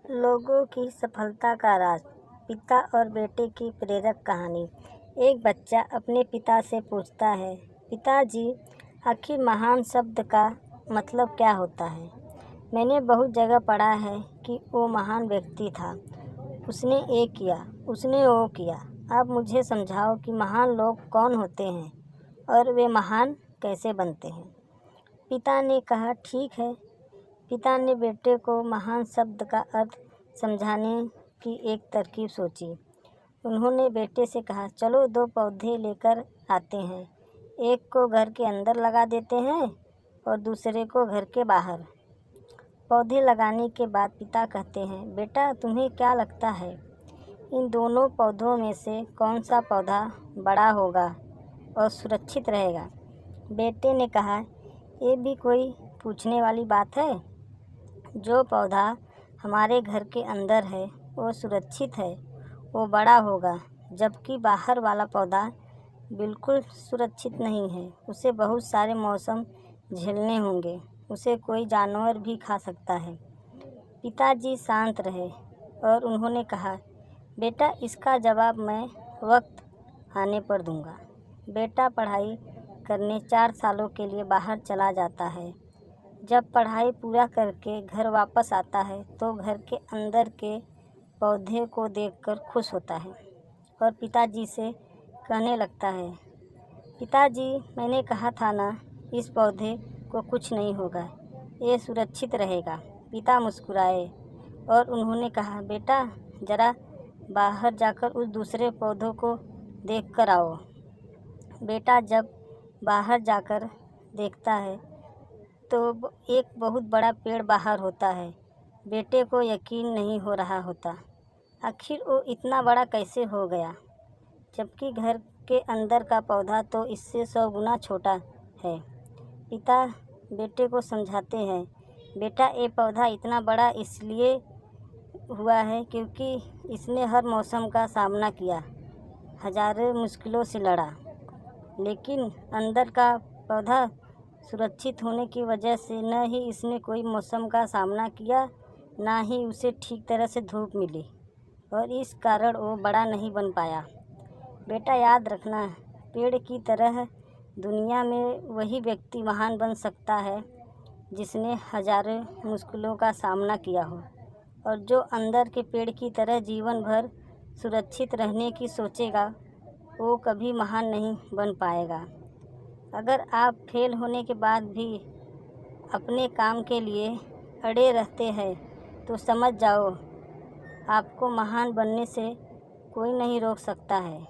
लोगों की सफलता का राज, पिता और बेटे की प्रेरक कहानी। एक बच्चा अपने पिता से पूछता है, पिताजी, आखिर महान शब्द का मतलब क्या होता है? मैंने बहुत जगह पढ़ा है कि वो महान व्यक्ति था, उसने ये किया, उसने वो किया। आप मुझे समझाओ कि महान लोग कौन होते हैं और वे महान कैसे बनते हैं। पिता ने कहा, ठीक है। पिता ने बेटे को महान शब्द का अर्थ समझाने की एक तरकीब सोची। उन्होंने बेटे से कहा, चलो 2 पौधे लेकर आते हैं। एक को घर के अंदर लगा देते हैं और दूसरे को घर के बाहर। पौधे लगाने के बाद पिता कहते हैं, बेटा तुम्हें क्या लगता है, इन दोनों पौधों में से कौन सा पौधा बड़ा होगा और सुरक्षित रहेगा? बेटे ने कहा, ये भी कोई पूछने वाली बात है। जो पौधा हमारे घर के अंदर है वो सुरक्षित है, वो बड़ा होगा, जबकि बाहर वाला पौधा बिल्कुल सुरक्षित नहीं है। उसे बहुत सारे मौसम झेलने होंगे, उसे कोई जानवर भी खा सकता है। पिताजी शांत रहे और उन्होंने कहा, बेटा इसका जवाब मैं वक्त आने पर दूंगा। बेटा पढ़ाई करने 4 सालों के लिए बाहर चला जाता है। जब पढ़ाई पूरा करके घर वापस आता है तो घर के अंदर के पौधे को देखकर खुश होता है और पिताजी से कहने लगता है, पिताजी मैंने कहा था ना, इस पौधे को कुछ नहीं होगा, ये सुरक्षित रहेगा। पिता मुस्कुराए और उन्होंने कहा, बेटा ज़रा बाहर जाकर उस दूसरे पौधों को देख कर आओ। बेटा जब बाहर जाकर देखता है तो एक बहुत बड़ा पेड़ बाहर होता है। बेटे को यकीन नहीं हो रहा होता, आखिर वो इतना बड़ा कैसे हो गया, जबकि घर के अंदर का पौधा तो इससे 100 गुना छोटा है। पिता बेटे को समझाते हैं, बेटा ये पौधा इतना बड़ा इसलिए हुआ है क्योंकि इसने हर मौसम का सामना किया, हजारों मुश्किलों से लड़ा, लेकिन अंदर का पौधा सुरक्षित होने की वजह से न ही इसने कोई मौसम का सामना किया, ना ही उसे ठीक तरह से धूप मिली और इस कारण वो बड़ा नहीं बन पाया। बेटा याद रखना, पेड़ की तरह दुनिया में वही व्यक्ति महान बन सकता है जिसने हजारों मुश्किलों का सामना किया हो और जो अंदर के पेड़ की तरह जीवन भर सुरक्षित रहने की सोचेगा वो कभी महान नहीं बन पाएगा। अगर आप फेल होने के बाद भी अपने काम के लिए अड़े रहते हैं तो समझ जाओ, आपको महान बनने से कोई नहीं रोक सकता है।